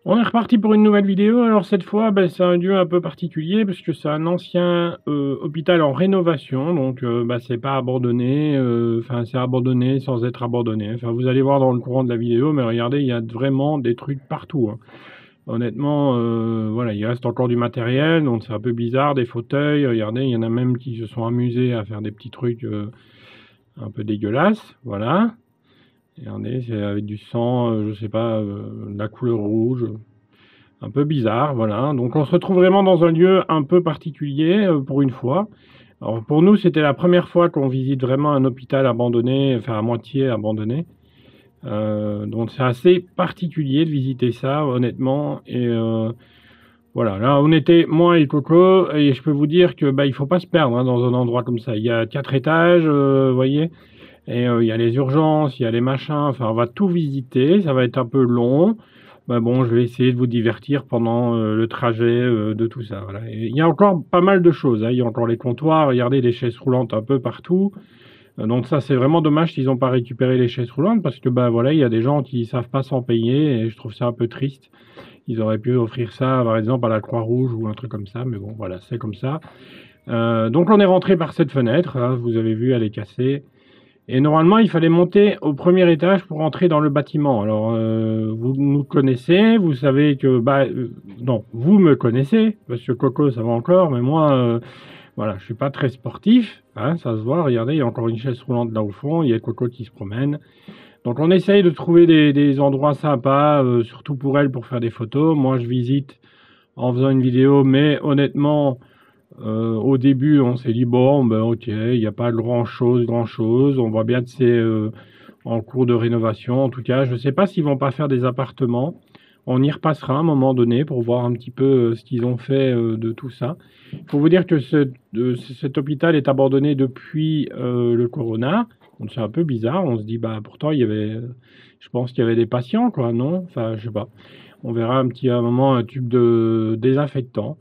On est reparti pour une nouvelle vidéo. Alors cette fois, c'est un lieu un peu particulier parce que c'est un ancien hôpital en rénovation, donc c'est pas abandonné, enfin c'est abandonné sans être abandonné. Enfin vous allez voir dans le courant de la vidéo, mais regardez, il y a vraiment des trucs partout, hein. Honnêtement, voilà, il reste encore du matériel, donc c'est un peu bizarre, des fauteuils. Regardez, il y en a même qui se sont amusés à faire des petits trucs un peu dégueulasses, voilà. Regardez, c'est avec du sang, je sais pas, de la couleur rouge. Un peu bizarre, voilà. Donc on se retrouve vraiment dans un lieu un peu particulier pour une fois. Alors pour nous, c'était la première fois qu'on visite vraiment un hôpital abandonné, enfin à moitié abandonné. Donc c'est assez particulier de visiter ça, honnêtement. Et voilà, là on était moi et Coco, et je peux vous dire que il faut pas se perdre hein, dans un endroit comme ça. Il y a 4 étages, vous voyez, et il y a les urgences, il y a les machins. Enfin, on va tout visiter. Ça va être un peu long. Bon, je vais essayer de vous divertir pendant le trajet de tout ça. Voilà. Et il y a encore pas mal de choses, hein. Il y a encore les comptoirs, regardez les chaises roulantes un peu partout. Donc ça, c'est vraiment dommage qu'ils n'ont pas récupéré les chaises roulantes parce que voilà, il y a des gens qui savent pas s'en payer et je trouve ça un peu triste. Ils auraient pu offrir ça, par exemple, à la Croix-Rouge ou un truc comme ça, mais bon, voilà, c'est comme ça. Donc on est rentré par cette fenêtre, hein, vous avez vu, elle est cassée. Et normalement, il fallait monter au premier étage pour entrer dans le bâtiment. Alors, vous nous connaissez, vous savez que... non, vous me connaissez, Monsieur Coco, ça va encore, mais moi, voilà, je suis pas très sportif, hein, ça se voit. Regardez, il y a encore une chaise roulante là au fond, il y a Coco qui se promène. Donc, on essaye de trouver des endroits sympas, surtout pour elle, pour faire des photos. Moi, je visite en faisant une vidéo, mais honnêtement... au début, on s'est dit bon, ok, il n'y a pas grand chose. On voit bien que c'est en cours de rénovation. En tout cas, je ne sais pas s'ils vont pas faire des appartements. On y repassera à un moment donné pour voir un petit peu ce qu'ils ont fait de tout ça. Il faut vous dire que cet hôpital est abandonné depuis le Corona. Donc c'est un peu bizarre. On se dit pourtant il y avait, je pense qu'il y avait des patients quoi, non? Enfin je sais pas. On verra à un moment un tube de désinfectant.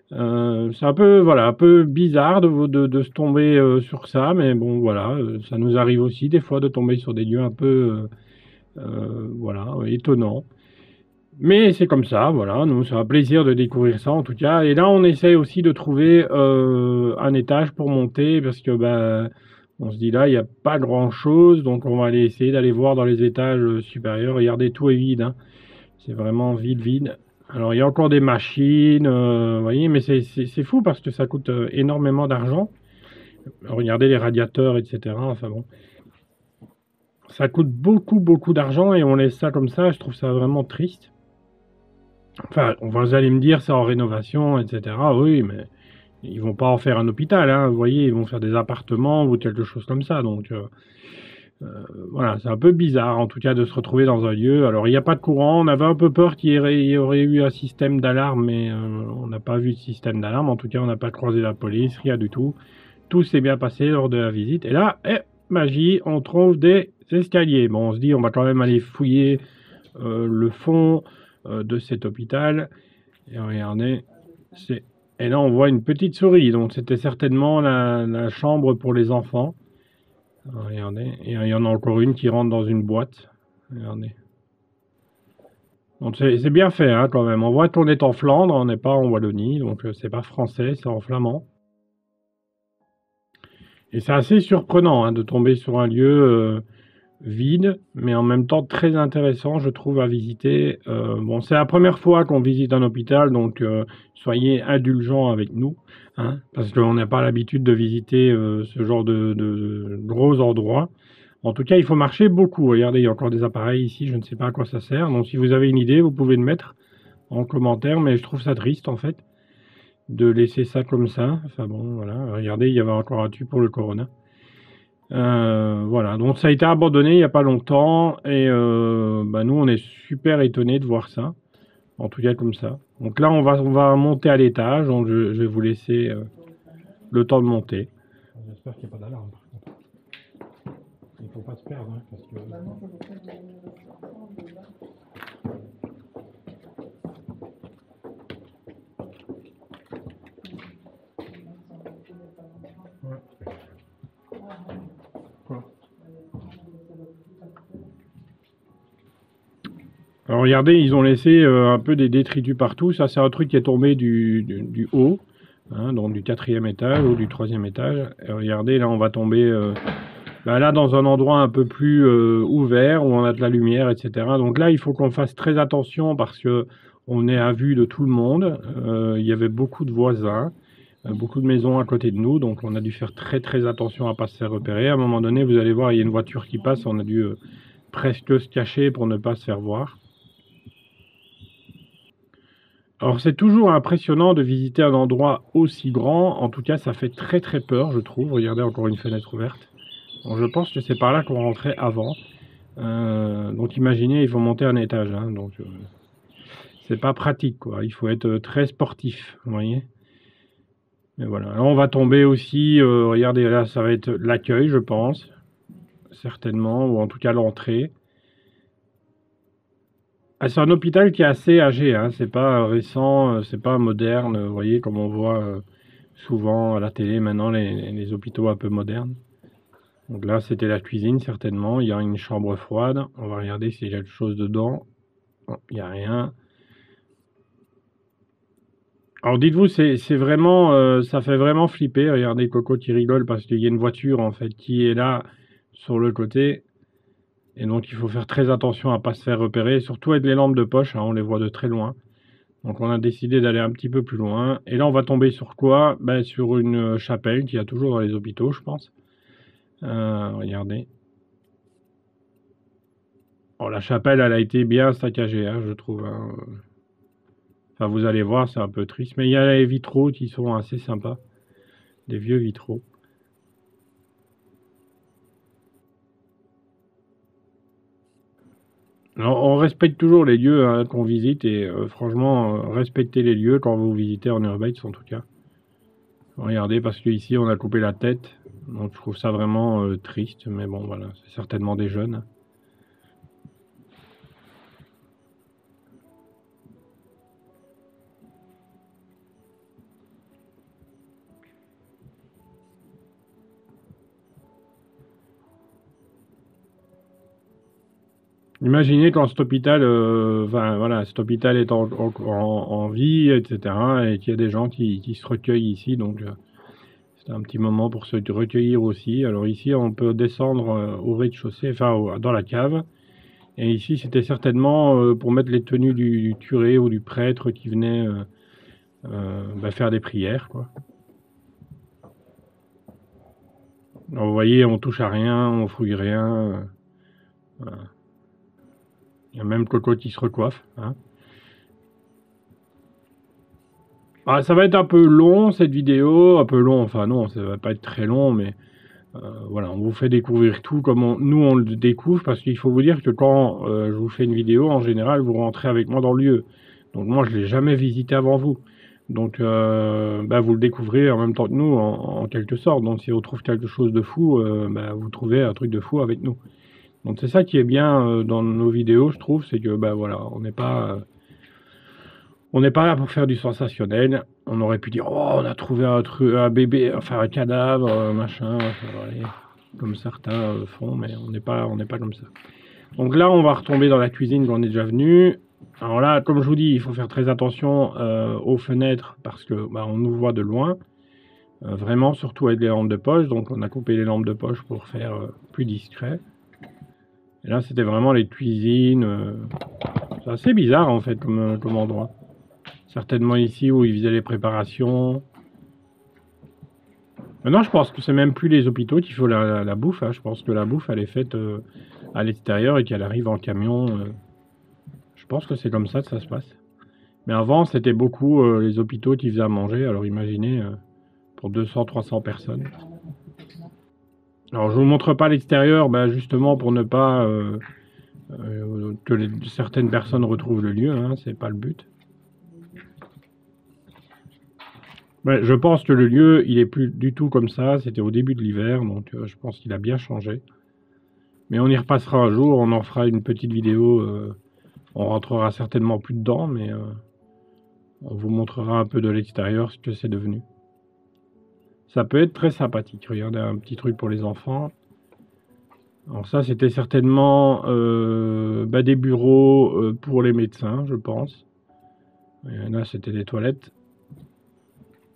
C'est un peu, voilà, un peu bizarre de se tomber sur ça, mais bon, voilà, ça nous arrive aussi des fois de tomber sur des lieux un peu, voilà, étonnants. Mais c'est comme ça, voilà, nous, c'est un plaisir de découvrir ça en tout cas. Et là, on essaye aussi de trouver un étage pour monter parce que, on se dit là, il n'y a pas grand-chose, donc on va aller essayer d'aller voir dans les étages supérieurs. Regardez, tout est vide, hein. C'est vraiment vide, vide. Alors, il y a encore des machines, vous voyez, mais c'est fou parce que ça coûte énormément d'argent. Regardez les radiateurs, etc. Enfin bon, ça coûte beaucoup, beaucoup d'argent et on laisse ça comme ça. Je trouve ça vraiment triste. Enfin, vous allez me dire, c'est en rénovation, etc. Oui, mais ils vont pas en faire un hôpital, hein. Vous voyez, ils vont faire des appartements ou quelque chose comme ça. Donc, voilà, c'est un peu bizarre en tout cas de se retrouver dans un lieu. Alors il n'y a pas de courant, on avait un peu peur qu'il y aurait eu un système d'alarme, mais on n'a pas vu de système d'alarme. En tout cas, on n'a pas croisé la police, rien du tout. Tout s'est bien passé lors de la visite. Et là, magie, on trouve des escaliers. Bon, on se dit, on va quand même aller fouiller le fond de cet hôpital. Et regardez, c'est... Et là, on voit une petite souris. Donc c'était certainement la chambre pour les enfants. Regardez, et il y en a encore une qui rentre dans une boîte. Regardez. Donc c'est bien fait hein, quand même. On voit qu'on est en Flandre, on n'est pas en Wallonie, donc c'est pas français, c'est en flamand. Et c'est assez surprenant hein, de tomber sur un lieu vide, mais en même temps très intéressant, je trouve, à visiter. Bon, c'est la première fois qu'on visite un hôpital, donc soyez indulgents avec nous, hein, parce qu'on n'a pas l'habitude de visiter ce genre de gros endroits. En tout cas, il faut marcher beaucoup. Regardez, il y a encore des appareils ici, je ne sais pas à quoi ça sert. Donc si vous avez une idée, vous pouvez le mettre en commentaire, mais je trouve ça triste en fait de laisser ça comme ça. Enfin bon, voilà. Regardez, il y avait encore un tube pour le Corona. Voilà, donc ça a été abandonné il n'y a pas longtemps et nous on est super étonnés de voir ça, en tout cas comme ça. Donc là on va monter à l'étage, donc je vais vous laisser le temps de monter. J'espère qu'il n'y a pas d'alarme par contre. Il ne faut pas se perdre hein, parce que... Ouais. Quoi? Alors regardez, ils ont laissé un peu des détritus partout. Ça, c'est un truc qui est tombé du haut, hein, donc du 4e étage ou du 3e étage. Et regardez, là, on va tomber là dans un endroit un peu plus ouvert où on a de la lumière, etc. Donc là, il faut qu'on fasse très attention parce que on est à vue de tout le monde. Il y avait beaucoup de voisins, beaucoup de maisons à côté de nous, donc on a dû faire très très attention à pas se faire repérer. À un moment donné, vous allez voir, il y a une voiture qui passe, on a dû presque se cacher pour ne pas se faire voir. Alors c'est toujours impressionnant de visiter un endroit aussi grand. En tout cas, ça fait très très peur, je trouve. Regardez, encore une fenêtre ouverte. Donc je pense que c'est par là qu'on rentrait avant. Donc imaginez, il faut monter un étage, hein, donc c'est pas pratique, quoi. Il faut être très sportif, vous voyez. Mais voilà. Alors on va tomber aussi. Regardez, là, ça va être l'accueil, je pense, certainement, ou en tout cas l'entrée. Ah, c'est un hôpital qui est assez âgé, hein. C'est pas récent, c'est pas moderne. Vous voyez, comme on voit souvent à la télé maintenant, les hôpitaux un peu modernes. Donc là, c'était la cuisine, certainement. Il y a une chambre froide. On va regarder s'il y a quelque chose dedans. Non, il n'y a rien. Alors dites-vous, c'est vraiment, ça fait vraiment flipper. Regardez Coco qui rigole parce qu'il y a une voiture en fait qui est là sur le côté. Et donc il faut faire très attention à ne pas se faire repérer, surtout avec les lampes de poche, hein, on les voit de très loin. Donc on a décidé d'aller un petit peu plus loin. Et là on va tomber sur quoi? Ben, sur une chapelle qu'il y a toujours dans les hôpitaux, je pense. Regardez. Oh, la chapelle, elle a été bien saccagée, hein, je trouve, hein. Enfin, vous allez voir, c'est un peu triste. Mais il y a les vitraux qui sont assez sympas. Des vieux vitraux. Alors, on respecte toujours les lieux hein, qu'on visite. Et franchement, respectez les lieux quand vous visitez en Urbex, en tout cas. Regardez, parce qu'ici, on a coupé la tête. Donc, je trouve ça vraiment triste. Mais bon, voilà, c'est certainement des jeunes. Imaginez quand cet hôpital, enfin voilà, cet hôpital est en vie, etc., et qu'il y a des gens qui se recueillent ici, donc c'est un petit moment pour se recueillir aussi. Alors ici, on peut descendre au rez-de-chaussée, enfin dans la cave, et ici, c'était certainement pour mettre les tenues du curé ou du prêtre qui venait faire des prières, quoi. Alors, vous voyez, on touche à rien, on fouille rien. Voilà. Il y a même Coco qui se recoiffe, hein. Ah, ça va être un peu long cette vidéo, un peu long, enfin non, ça va pas être très long, mais voilà, on vous fait découvrir tout comme nous on le découvre, parce qu'il faut vous dire que quand je vous fais une vidéo, en général, vous rentrez avec moi dans le lieu. Donc moi, je l'ai jamais visité avant vous. Donc vous le découvrez en même temps que nous, en quelque sorte. Donc si on trouve quelque chose de fou, vous trouvez un truc de fou avec nous. Donc c'est ça qui est bien dans nos vidéos, je trouve, c'est que voilà, on n'est pas là pour faire du sensationnel. On aurait pu dire, oh, on a trouvé un bébé, enfin un cadavre, machin, enfin, voilà, comme certains font, mais on n'est pas comme ça. Donc là, on va retomber dans la cuisine où on est déjà venu. Alors là, comme je vous dis, il faut faire très attention aux fenêtres parce que on nous voit de loin. Vraiment, surtout avec les lampes de poche. Donc on a coupé les lampes de poche pour faire plus discret. Et là, c'était vraiment les cuisines. C'est assez bizarre en fait comme endroit. Certainement ici où ils faisaient les préparations. Maintenant, je pense que c'est même plus les hôpitaux qui font la bouffe, hein. Je pense que la bouffe, elle est faite à l'extérieur et qu'elle arrive en camion. Je pense que c'est comme ça que ça se passe. Mais avant, c'était beaucoup les hôpitaux qui faisaient à manger. Alors imaginez, pour 200-300 personnes. Alors je vous montre pas l'extérieur, justement pour ne pas que certaines personnes retrouvent le lieu, hein, c'est pas le but. Ouais, je pense que le lieu, il est plus du tout comme ça. C'était au début de l'hiver, donc je pense qu'il a bien changé. Mais on y repassera un jour, on en fera une petite vidéo. On rentrera certainement plus dedans, mais on vous montrera un peu de l'extérieur ce que c'est devenu. Ça peut être très sympathique. Regardez un petit truc pour les enfants. Alors ça, c'était certainement bah, des bureaux pour les médecins, je pense. Et là, c'était des toilettes.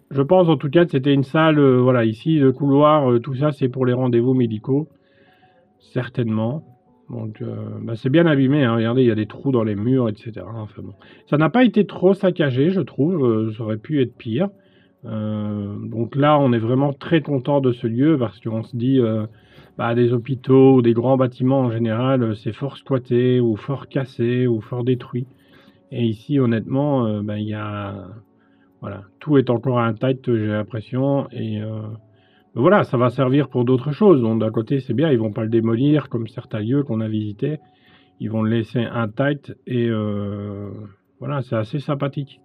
Je pense en tout cas que c'était une salle, voilà, ici, le couloir, tout ça, c'est pour les rendez-vous médicaux, certainement. Donc, bah, c'est bien abîmé, hein. Regardez, il y a des trous dans les murs, etc. Enfin bon. Ça n'a pas été trop saccagé, je trouve, ça aurait pu être pire. Donc là, on est vraiment très content de ce lieu parce qu'on se dit, bah, des hôpitaux ou des grands bâtiments en général, c'est fort squatté ou fort cassé ou fort détruit. Et ici, honnêtement, bah, il y a, voilà, tout est encore intact, j'ai l'impression. Et voilà, ça va servir pour d'autres choses. Donc d'un côté, c'est bien, ils vont pas le démolir comme certains lieux qu'on a visités. Ils vont le laisser intact et voilà, c'est assez sympathique.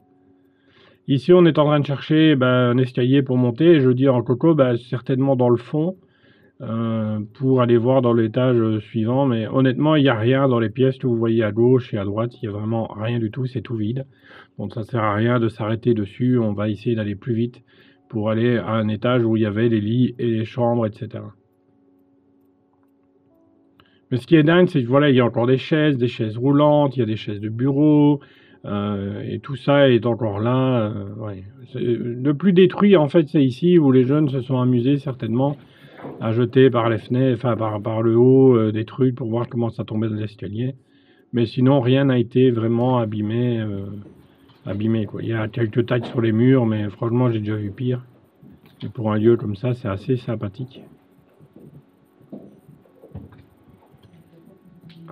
Ici, on est en train de chercher bah, un escalier pour monter. Et je dis en coco, bah, certainement dans le fond, pour aller voir dans l'étage suivant. Mais honnêtement, il n'y a rien dans les pièces que vous voyez à gauche et à droite. Il n'y a vraiment rien du tout, c'est tout vide. Donc ça ne sert à rien de s'arrêter dessus. On va essayer d'aller plus vite pour aller à un étage où il y avait les lits et les chambres, etc. Mais ce qui est dingue, c'est que voilà, il y a encore des chaises roulantes, il y a des chaises de bureau, et tout ça est encore là. Ouais. Le plus détruit, en fait, c'est ici où les jeunes se sont amusés certainement à jeter par les fenêtres, enfin par le haut, des trucs pour voir comment ça tombait de l'escalier. Mais sinon, rien n'a été vraiment abîmé, quoi. Il y a quelques taches sur les murs, mais franchement, j'ai déjà vu pire. Et pour un lieu comme ça, c'est assez sympathique.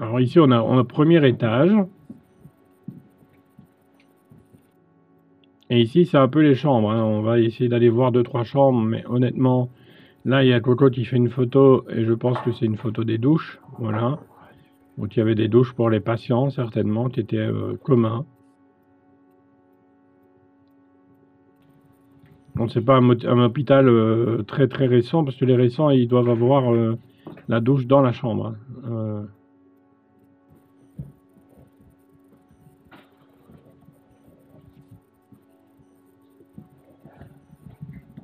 Alors ici, on a un premier étage. Et ici, c'est un peu les chambres, hein. On va essayer d'aller voir 2-3 chambres, mais honnêtement, là, il y a Coco qui fait une photo, et je pense que c'est une photo des douches. Voilà. Donc il y avait des douches pour les patients, certainement, qui étaient communs. Donc c'est pas un hôpital très très récent, parce que les récents, ils doivent avoir la douche dans la chambre, hein.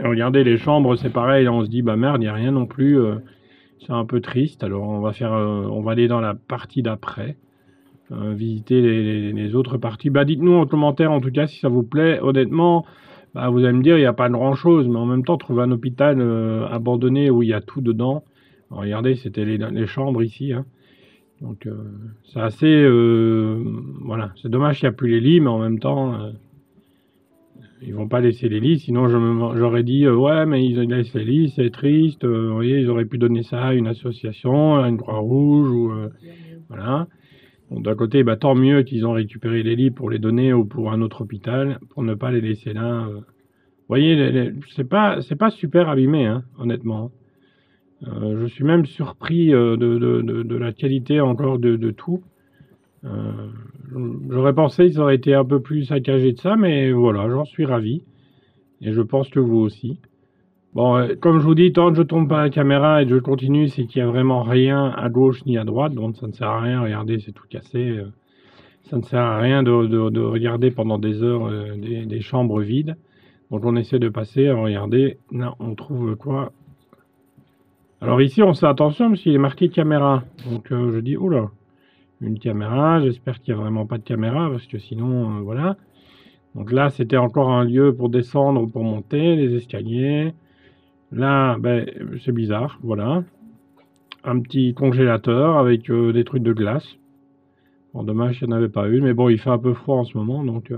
Regardez les chambres, c'est pareil, on se dit bah merde, il n'y a rien non plus, c'est un peu triste. Alors on va aller dans la partie d'après, visiter les autres parties. Bah dites-nous en commentaire en tout cas si ça vous plaît. Honnêtement, bah, vous allez me dire il n'y a pas grand chose, mais en même temps trouver un hôpital abandonné où il y a tout dedans. Alors, regardez, c'était les chambres ici, hein. Donc c'est assez, voilà, c'est dommage qu'il n'y a plus les lits, mais en même temps. Ils vont pas laisser les lits, sinon j'aurais dit ouais, mais ils laissent les lits, c'est triste. Vous voyez, ils auraient pu donner ça à une association, à une Croix-Rouge ou voilà. Bon, d'un côté, bah, tant mieux qu'ils ont récupéré les lits pour les donner ou pour un autre hôpital, pour ne pas les laisser là. Vous voyez, c'est pas super abîmé, hein, honnêtement. Je suis même surpris de la qualité encore de tout. J'aurais pensé qu'ils auraient été un peu plus saccagés de ça, mais voilà, j'en suis ravi. Et je pense que vous aussi. Bon, comme je vous dis, tant que je tourne pas la caméra et que je continue, c'est qu'il y a vraiment rien à gauche ni à droite, donc ça ne sert à rien. Regardez, c'est tout cassé. Ça ne sert à rien de regarder pendant des heures des chambres vides. Donc on essaie de passer. Alors regardez, là on trouve quoi? Alors ici on fait attention parce qu'il est marqué caméra. Donc je dis, oula, une caméra. J'espère qu'il n'y a vraiment pas de caméra parce que sinon, voilà. Donc là, c'était encore un lieu pour descendre ou pour monter, les escaliers. Là, ben, c'est bizarre, voilà. Un petit congélateur avec des trucs de glace. Bon, dommage qu'il n'y en avait pas une, mais bon, il fait un peu froid en ce moment, donc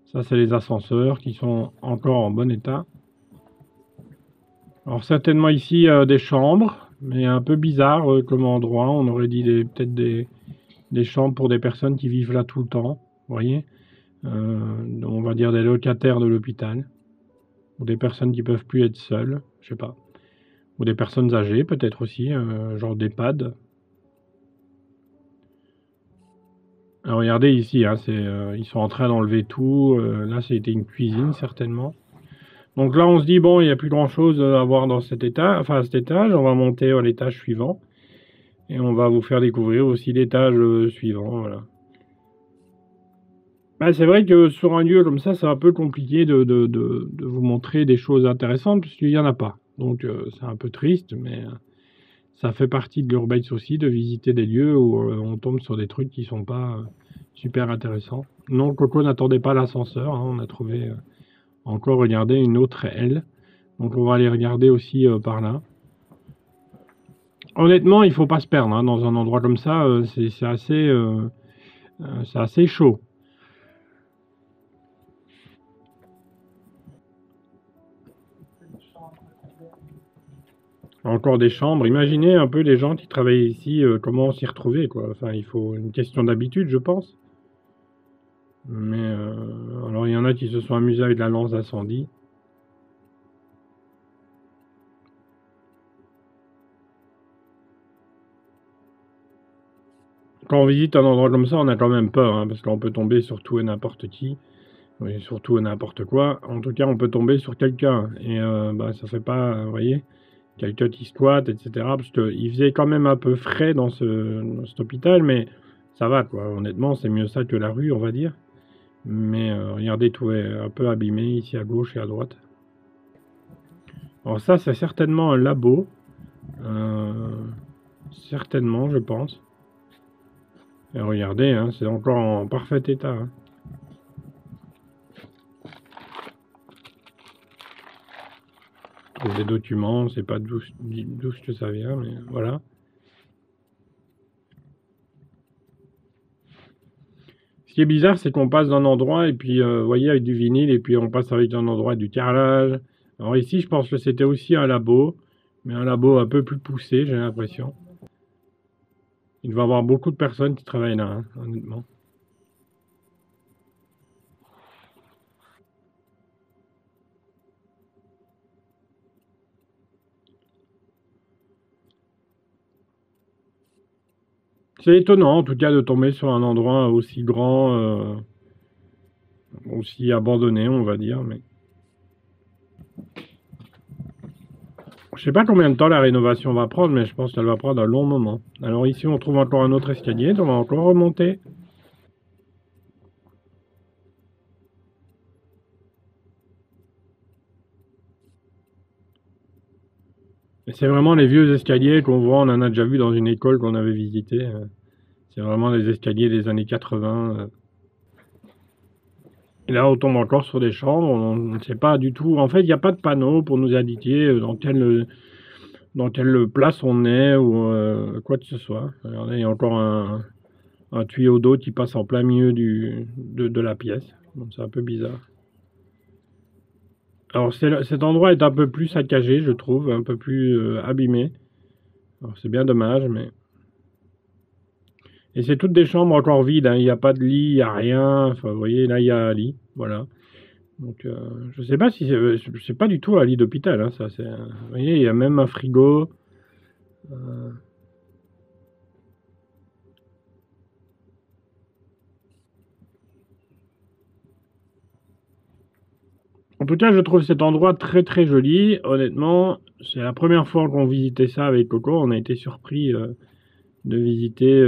ça, c'est les ascenseurs qui sont encore en bon état. Alors, certainement ici, des chambres, mais un peu bizarre comme endroit. On aurait dit peut-être des chambres pour des personnes qui vivent là tout le temps, vous voyez. On va dire des locataires de l'hôpital, ou des personnes qui peuvent plus être seules, je sais pas. Ou des personnes âgées, peut-être aussi, genre d'EHPAD. Alors regardez ici, hein, ils sont en train d'enlever tout. Là, c'était une cuisine, certainement. Donc là, on se dit, bon, il n'y a plus grand-chose à voir dans cet étage, enfin, cet étage. On va monter à l'étage suivant. Et on va vous faire découvrir aussi l'étage suivant, voilà. Bah, c'est vrai que sur un lieu comme ça, c'est un peu compliqué de vous montrer des choses intéressantes, puisqu'il n'y en a pas. Donc c'est un peu triste, mais ça fait partie de l'urbex aussi, de visiter des lieux où on tombe sur des trucs qui sont pas super intéressants. Non, Coco n'attendait pas l'ascenseur, hein, on a trouvé encore, regardez, une autre aile. Donc on va aller regarder aussi par là. Honnêtement, il faut pas se perdre hein, dans un endroit comme ça, c'est assez chaud. Encore des chambres. Imaginez un peu les gens qui travaillent ici, comment s'y retrouver, quoi. Enfin, il faut une question d'habitude, je pense. Mais alors, il y en a qui se sont amusés avec la lance d'incendie. Quand on visite un endroit comme ça, on a quand même peur, hein, parce qu'on peut tomber sur tout et n'importe qui, oui, sur tout et n'importe quoi. En tout cas, on peut tomber sur quelqu'un, et bah, ça fait pas, vous voyez, quelqu'un qui squatte, etc. Parce qu'il faisait quand même un peu frais dans cet hôpital, mais ça va, quoi. Honnêtement, c'est mieux ça que la rue, on va dire. Mais regardez, tout est un peu abîmé ici à gauche et à droite. Alors ça, c'est certainement un labo. Certainement, je pense. Et regardez, hein, c'est encore en parfait état. Hein. Je trouve des documents, on ne sait pas d'où que ça vient, mais voilà. Ce qui est bizarre, c'est qu'on passe d'un endroit et puis, vous voyez, avec du vinyle, et puis on passe avec un endroit du carrelage. Alors ici, je pense que c'était aussi un labo, mais un labo un peu plus poussé, j'ai l'impression. Il doit y avoir beaucoup de personnes qui travaillent là, hein, honnêtement. C'est étonnant, en tout cas, de tomber sur un endroit aussi grand, aussi abandonné, on va dire, mais... Je sais pas combien de temps la rénovation va prendre, mais je pense qu'elle va prendre un long moment. Alors ici, on trouve encore un autre escalier, donc on va encore remonter. Et c'est vraiment les vieux escaliers qu'on voit, on en a déjà vu dans une école qu'on avait visitée. C'est vraiment les escaliers des années 80. Et là, on tombe encore sur des chambres, on ne sait pas du tout. En fait, il n'y a pas de panneau pour nous indiquer dans quelle place on est ou quoi que ce soit. Regardez, il y a encore un tuyau d'eau qui passe en plein milieu de la pièce. Donc c'est un peu bizarre. Alors cet endroit est un peu plus saccagé, je trouve, un peu plus abîmé. Alors c'est bien dommage, mais... Et c'est toutes des chambres encore vides, hein. Il n'y a pas de lit, il n'y a rien. Enfin, vous voyez, là, il y a un lit, voilà. Donc, je sais pas si c'est pas du tout un lit d'hôpital, hein, ça. Vous voyez, il y a même un frigo. Euh, En tout cas, je trouve cet endroit très très joli. Honnêtement, c'est la première fois qu'on visitait ça avec Coco. On a été surpris de visiter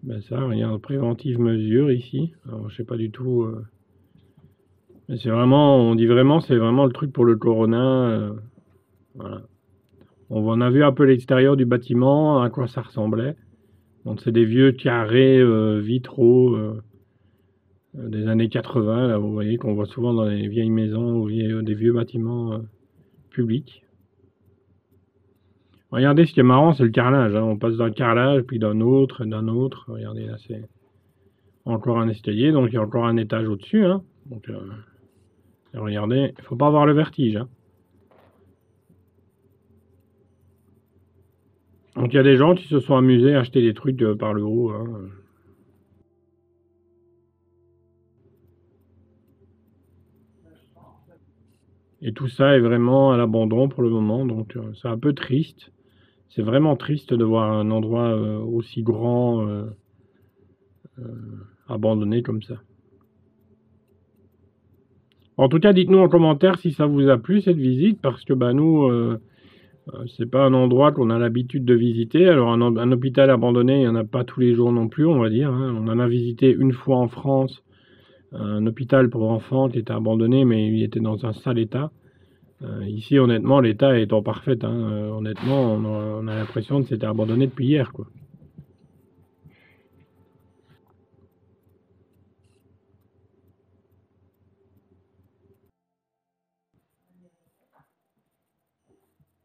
ben ça. Regarde, préventive mesure ici. Alors, je sais pas du tout. Mais c'est vraiment, on dit vraiment, c'est vraiment le truc pour le corona. Voilà. On en a vu un peu l'extérieur du bâtiment, à quoi ça ressemblait. Donc c'est des vieux carrés vitraux des années 80, là, vous voyez, qu'on voit souvent dans les vieilles maisons ou des vieux bâtiments publics. Regardez, ce qui est marrant, c'est le carrelage. Hein. On passe d'un carrelage, puis d'un autre, d'un autre. Regardez, là, c'est encore un escalier, donc il y a encore un étage au-dessus. Hein. Donc, regardez, il ne faut pas avoir le vertige. Hein. Donc, il y a des gens qui se sont amusés à acheter des trucs par le haut. Hein. Et tout ça est vraiment à l'abandon pour le moment, donc c'est un peu triste. C'est vraiment triste de voir un endroit aussi grand abandonné comme ça. En tout cas, dites-nous en commentaire si ça vous a plu cette visite, parce que bah, nous, c'est pas un endroit qu'on a l'habitude de visiter. Alors un hôpital abandonné, il n'y en a pas tous les jours non plus, on va dire. Hein. On en a visité une fois en France, un hôpital pour enfants qui était abandonné, mais il était dans un sale état. Ici, honnêtement, l'état est en parfaite, hein, honnêtement, on a l'impression que c'était abandonné depuis hier, quoi.